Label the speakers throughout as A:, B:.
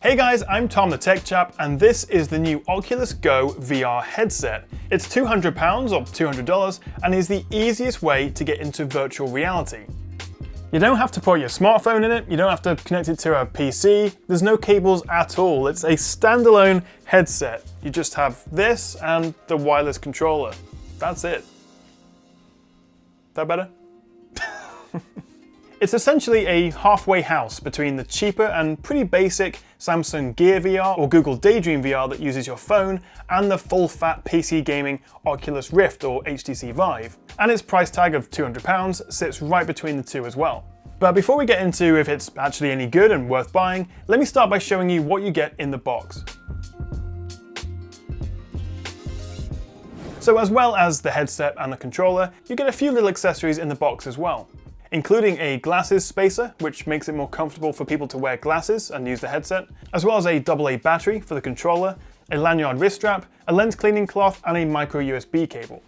A: Hey guys, I'm Tom the Tech Chap, and this is the new Oculus Go VR headset. It's £200 or $200 and is the easiest way to get into virtual reality. You don't have to put your smartphone in it, you don't have to connect it to a PC, there's no cables at all. It's a standalone headset. You just have this and the wireless controller. That's it. That better? It's essentially a halfway house between the cheaper and pretty basic Samsung Gear VR or Google Daydream VR that uses your phone and the full-fat PC gaming Oculus Rift or HTC Vive. And its price tag of £200 sits right between the two as well. But before we get into if it's actually any good and worth buying, let me start by showing you what you get in the box. So as well as the headset and the controller, you get a few little accessories in the box as well, including a glasses spacer, which makes it more comfortable for people to wear glasses and use the headset, as well as a AA battery for the controller, a lanyard wrist strap, a lens cleaning cloth, and a micro USB cable.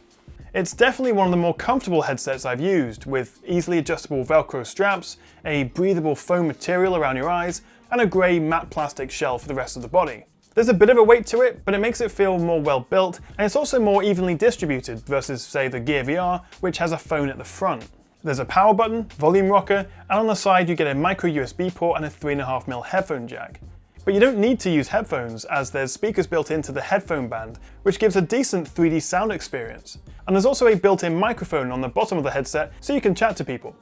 A: It's definitely one of the more comfortable headsets I've used, with easily adjustable Velcro straps, a breathable foam material around your eyes, and a grey matte plastic shell for the rest of the body. There's a bit of a weight to it, but it makes it feel more well built, and it's also more evenly distributed versus, say, the Gear VR, which has a phone at the front. There's a power button, volume rocker, and on the side you get a micro USB port and a 3.5mm headphone jack. But you don't need to use headphones, as there's speakers built into the headphone band, which gives a decent 3D sound experience. And there's also a built-in microphone on the bottom of the headset so you can chat to people.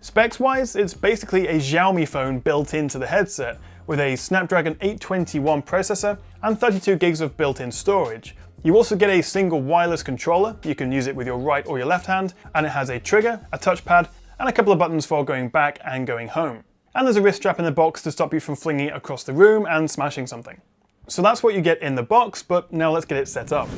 A: Specs-wise, it's basically a Xiaomi phone built into the headset, with a Snapdragon 821 processor and 32 gigs of built-in storage. You also get a single wireless controller, you can use it with your right or your left hand, and it has a trigger, a touchpad, and a couple of buttons for going back and going home. And there's a wrist strap in the box to stop you from flinging it across the room and smashing something. So that's what you get in the box, but now let's get it set up.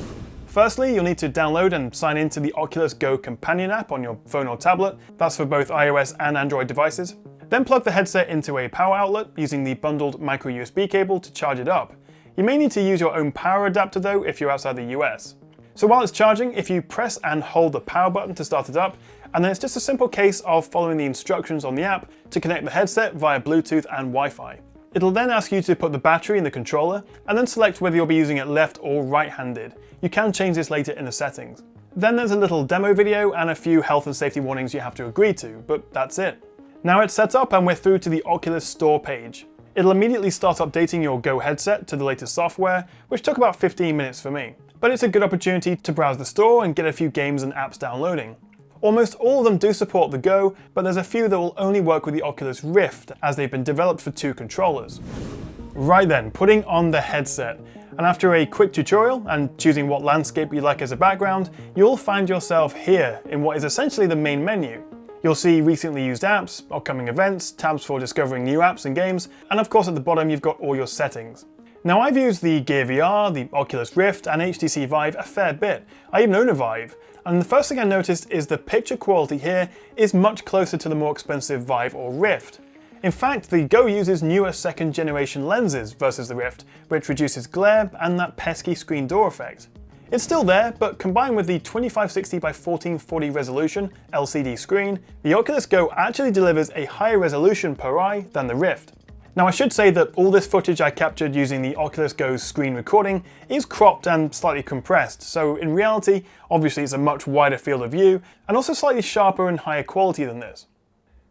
A: Firstly, you'll need to download and sign into the Oculus Go companion app on your phone or tablet. That's for both iOS and Android devices. Then plug the headset into a power outlet using the bundled micro USB cable to charge it up. You may need to use your own power adapter though if you're outside the US. So while it's charging, if you press and hold the power button to start it up, and then it's just a simple case of following the instructions on the app to connect the headset via Bluetooth and Wi-Fi. It'll then ask you to put the battery in the controller and then select whether you'll be using it left or right-handed. You can change this later in the settings. Then there's a little demo video and a few health and safety warnings you have to agree to, but that's it. Now it's set up and we're through to the Oculus Store page. It'll immediately start updating your Go headset to the latest software, which took about 15 minutes for me. But it's a good opportunity to browse the store and get a few games and apps downloading. Almost all of them do support the Go, but there's a few that will only work with the Oculus Rift, as they've been developed for two controllers. Right then, putting on the headset. And after a quick tutorial and choosing what landscape you like as a background, you'll find yourself here in what is essentially the main menu. You'll see recently used apps, upcoming events, tabs for discovering new apps and games, and of course at the bottom you've got all your settings. Now I've used the Gear VR, the Oculus Rift, and HTC Vive a fair bit. I even own a Vive, and the first thing I noticed is the picture quality here is much closer to the more expensive Vive or Rift. In fact, the Go uses newer second generation lenses versus the Rift, which reduces glare and that pesky screen door effect. It's still there, but combined with the 2560 by 1440 resolution LCD screen, the Oculus Go actually delivers a higher resolution per eye than the Rift. Now I should say that all this footage I captured using the Oculus Go's screen recording is cropped and slightly compressed, so in reality, obviously it's a much wider field of view, and also slightly sharper and higher quality than this.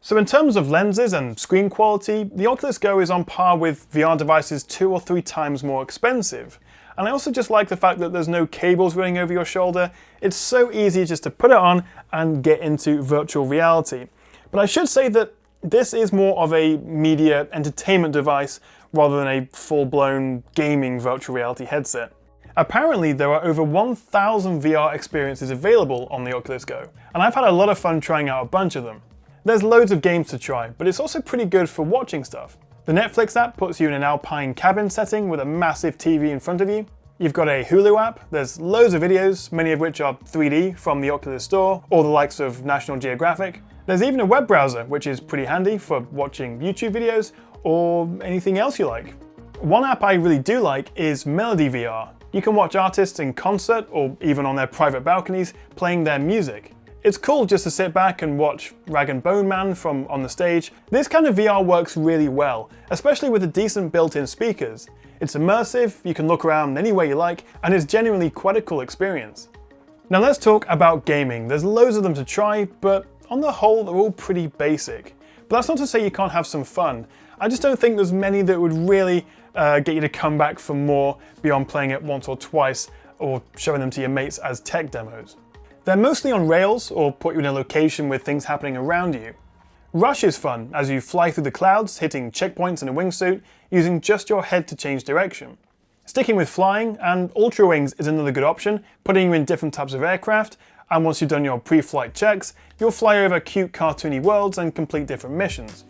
A: So in terms of lenses and screen quality, the Oculus Go is on par with VR devices 2 or 3 times more expensive. And I also just like the fact that there's no cables running over your shoulder. It's so easy just to put it on and get into virtual reality. But I should say that this is more of a media entertainment device rather than a full-blown gaming virtual reality headset. Apparently there are over 1,000 VR experiences available on the Oculus Go, and I've had a lot of fun trying out a bunch of them. There's loads of games to try, but it's also pretty good for watching stuff. The Netflix app puts you in an alpine cabin setting with a massive TV in front of you. You've got a Hulu app, there's loads of videos, many of which are 3D from the Oculus Store, or the likes of National Geographic. There's even a web browser, which is pretty handy for watching YouTube videos, or anything else you like. One app I really do like is Melody VR. You can watch artists in concert, or even on their private balconies, playing their music. It's cool just to sit back and watch Rag & Bone Man from on the stage. This kind of VR works really well, especially with the decent built-in speakers. It's immersive, you can look around anywhere you like, and it's genuinely quite a cool experience. Now let's talk about gaming. There's loads of them to try, but on the whole they're all pretty basic. But that's not to say you can't have some fun. I just don't think there's many that would really get you to come back for more beyond playing it once or twice or showing them to your mates as tech demos. They're mostly on rails or put you in a location with things happening around you. Rush is fun as you fly through the clouds, hitting checkpoints in a wingsuit, using just your head to change direction. Sticking with flying, and Ultra Wings is another good option, putting you in different types of aircraft, and once you've done your pre-flight checks, you'll fly over cute cartoony worlds and complete different missions.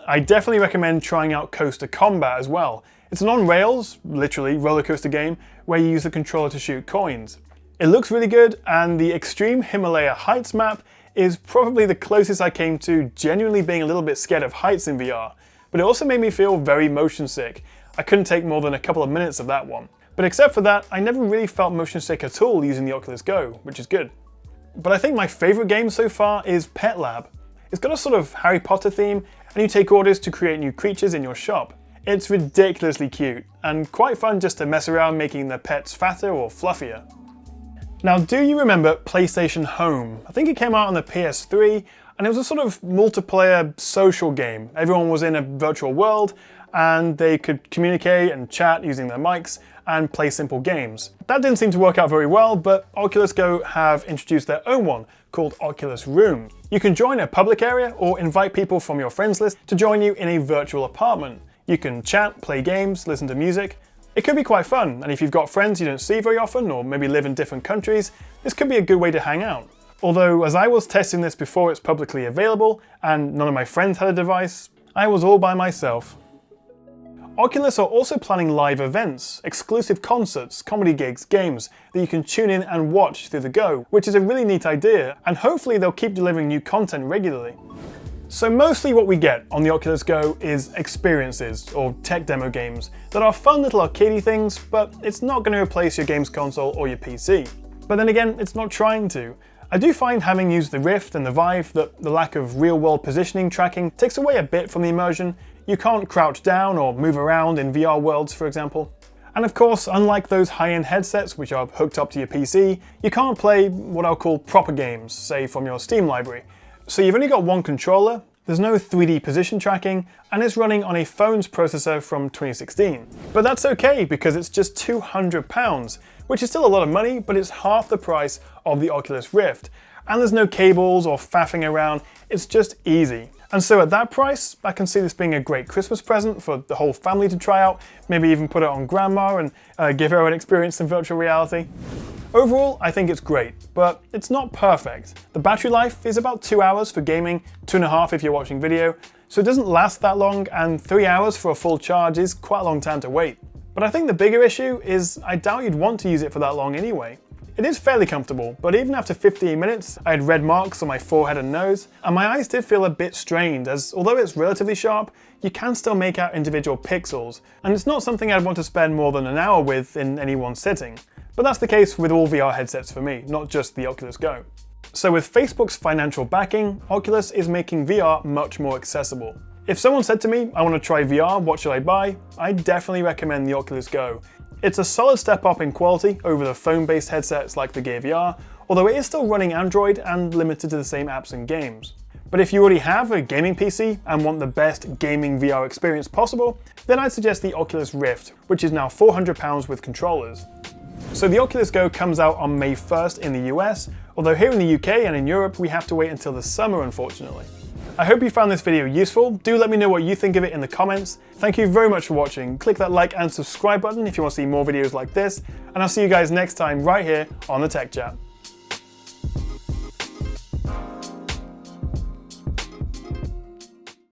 A: I definitely recommend trying out Coaster Combat as well. It's an on-rails, literally, roller coaster game where you use the controller to shoot coins. It looks really good, and the Extreme Himalaya Heights map is probably the closest I came to genuinely being a little bit scared of heights in VR, but it also made me feel very motion sick. I couldn't take more than a couple of minutes of that one. But except for that, I never really felt motion sick at all using the Oculus Go, which is good. But I think my favourite game so far is Pet Lab. It's got a sort of Harry Potter theme, and you take orders to create new creatures in your shop. It's ridiculously cute, and quite fun just to mess around making the pets fatter or fluffier. Now, do you remember PlayStation Home? I think it came out on the PS3, and it was a sort of multiplayer social game. Everyone was in a virtual world, and they could communicate and chat using their mics and play simple games. That didn't seem to work out very well, but Oculus Go have introduced their own one called Oculus Room. You can join a public area or invite people from your friends list to join you in a virtual apartment. You can chat, play games, listen to music. It could be quite fun, and if you've got friends you don't see very often or maybe live in different countries, this could be a good way to hang out. Although, as I was testing this before it's publicly available and none of my friends had a device, I was all by myself. Oculus are also planning live events, exclusive concerts, comedy gigs, games that you can tune in and watch through the Go, which is a really neat idea, and hopefully they'll keep delivering new content regularly. So mostly what we get on the Oculus Go is experiences, or tech demo games, that are fun little arcadey things, but it's not going to replace your games console or your PC. But then again, it's not trying to. I do find, having used the Rift and the Vive, that the lack of real-world positioning tracking takes away a bit from the immersion. You can't crouch down or move around in VR worlds, for example. And of course, unlike those high-end headsets which are hooked up to your PC, you can't play what I'll call proper games, say from your Steam library. So you've only got one controller, there's no 3D position tracking, and it's running on a phone's processor from 2016. But that's okay, because it's just £200, which is still a lot of money, but it's half the price of the Oculus Rift. And there's no cables or faffing around, it's just easy. And so at that price, I can see this being a great Christmas present for the whole family to try out, maybe even put it on grandma and give her an experience in virtual reality. Overall, I think it's great, but it's not perfect. The battery life is about 2 hours for gaming, 2.5 if you're watching video, so it doesn't last that long, and 3 hours for a full charge is quite a long time to wait. But I think the bigger issue is I doubt you'd want to use it for that long anyway. It is fairly comfortable, but even after 15 minutes, I had red marks on my forehead and nose, and my eyes did feel a bit strained, as although it's relatively sharp, you can still make out individual pixels, and it's not something I'd want to spend more than an hour with in any one sitting. But that's the case with all VR headsets for me, not just the Oculus Go. So with Facebook's financial backing, Oculus is making VR much more accessible. If someone said to me, I want to try VR, what should I buy? I'd definitely recommend the Oculus Go. It's a solid step up in quality over the phone-based headsets like the Gear VR, although it is still running Android and limited to the same apps and games. But if you already have a gaming PC and want the best gaming VR experience possible, then I'd suggest the Oculus Rift, which is now £400 with controllers. So the Oculus Go comes out on May 1st in the US, although here in the UK and in Europe we have to wait until the summer, unfortunately. I hope you found this video useful. Do let me know what you think of it in the comments. Thank you very much for watching. Click that like and subscribe button if you want to see more videos like this, and I'll see you guys next time right here on the Tech Chat.